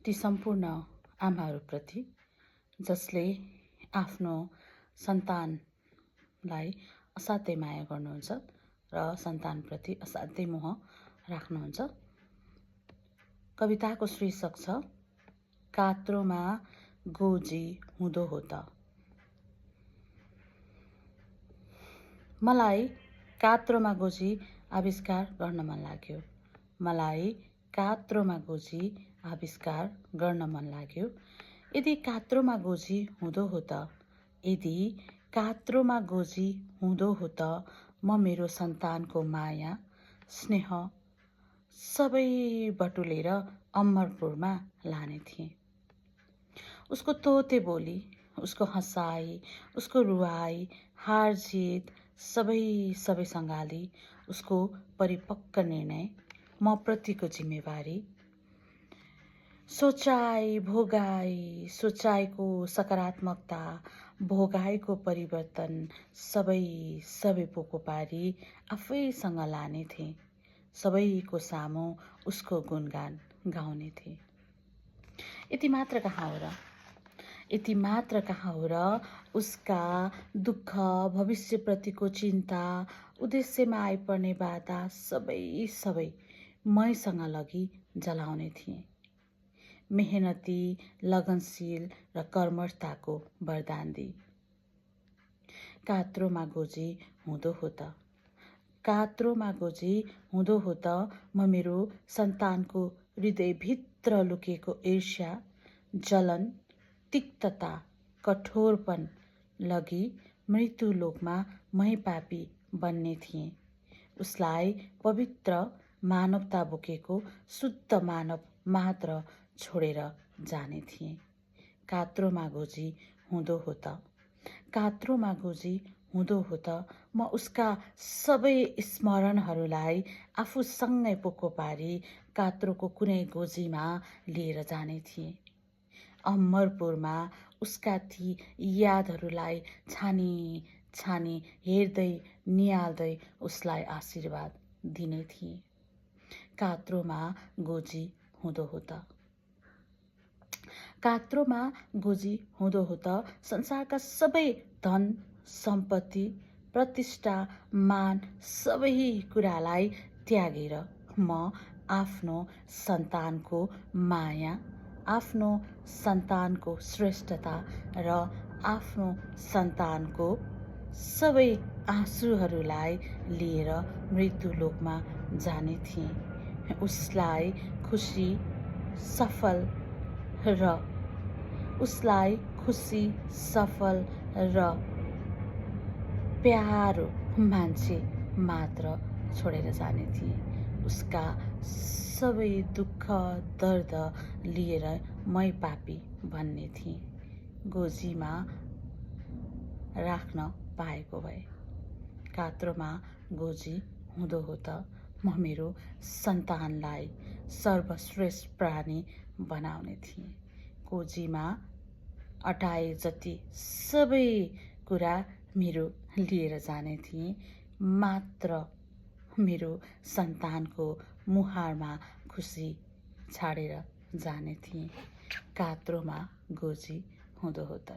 ती सम्पूर्ण आमाहरूप्रति जसले आफ्नो सन्तानलाई असाध्यै माया गर्नुहुन्छ र सन्तानप्रति असाध्यै मोह राख्नुहुन्छ। कविताको शीर्षक छ कात्रोमा गोजी हुँदो हो त। मलाई कात्रोमा गोजी आविष्कार गर्न मन लाग्यो। मलाई कात्रोमा गोजी आविष्कार गर्न मन लाग्यो। यदि कात्रोमा गोजी हुँदो हो त, यदि कात्रोमा गोजी हुँदो हो त, म मेरो सन्तानको माया स्नेह सबै बटुलेर अमरपुरमा लाने थिएँ। उसको तोते बोली, उसको हँसाई, उसको रुवाई, हार जित सबै सँगाली, उसको परिपक्व निर्णय, म प्रतिको जिम्मेवारी, सोचाइ भोगाई, सोचाइको सकारात्मकता, भोगाइको परिवर्तन सबै पोको पारी आफैसँग लाने थिएँ। सबैको सामु उसको गुणगान गाउने थिएँ। यति मात्र कहाँ हो र, यति मात्र कहाँ हो र, उसका दुःख, भविष्यप्रतिको चिन्ता, उद्देश्यमा आइपर्ने बाधा सबै मैसँग लगी जलाउने थिएँ। मेहनती, लगनशील र कर्मठताको वरदान दिई। कात्रोमा गोजी हुँदो हो त, कात्रोमा गोजी हुँदो हो त, म मेरो सन्तानको हृदयभित्र लुकेको ईर्ष्या, जलन, तिक्तता, कठोरपन लगी मृत्युलोकमा मै पापी बन्ने थिएँ। उसलाई पवित्र मानवता बोकेको शुद्ध मानव मात्र छोडेर जाने थिएँ। कात्रोमा गोजी हुँदो हो त, कात्रोमा गोजी हुँदो हो त, म उसका सबै स्मरणहरूलाई आफूसँगै पोको पारी कात्रोको कुनै गोजीमा लिएर जाने थिएँ। अमरपुरमा उसका ती यादहरूलाई छानी हेर्दै निहाल्दै उसलाई आशीर्वाद दिने थिएँ। कात्रोमा गोजी हुँदो हो त, कात्रोमा गोजी हुँदो हो त, संसारका सबै धन सम्पत्ति, प्रतिष्ठा, मान सबै कुरालाई त्यागेर म आफ्नो सन्तानको माया, आफ्नो सन्तानको श्रेष्ठता र आफ्नो सन्तानको सबै आँसुहरूलाई लिएर मृत्युलोकमा जाने थिएँ। उसलाई खुसी, सफल र प्यारो मान्छे मात्र छोडेर जाने थिएँ। उसका सबै दुःख दर्द लिएर मै पापी भन्ने थिएँ। गोजीमा राख्न पाएको भए। कात्रोमा गोजी हुँदो हो त, म मेरो सन्तानलाई सर्वश्रेष्ठ प्राणी बनाउने थिएँ। गोजीमा अटाए जति सबै कुरा मेरो लिएर जाने थिएँ। मात्र मेरो सन्तानको मुहारमा खुसी छाडेर जाने थिएँ। कात्रोमा गोजी हुँदो हो त।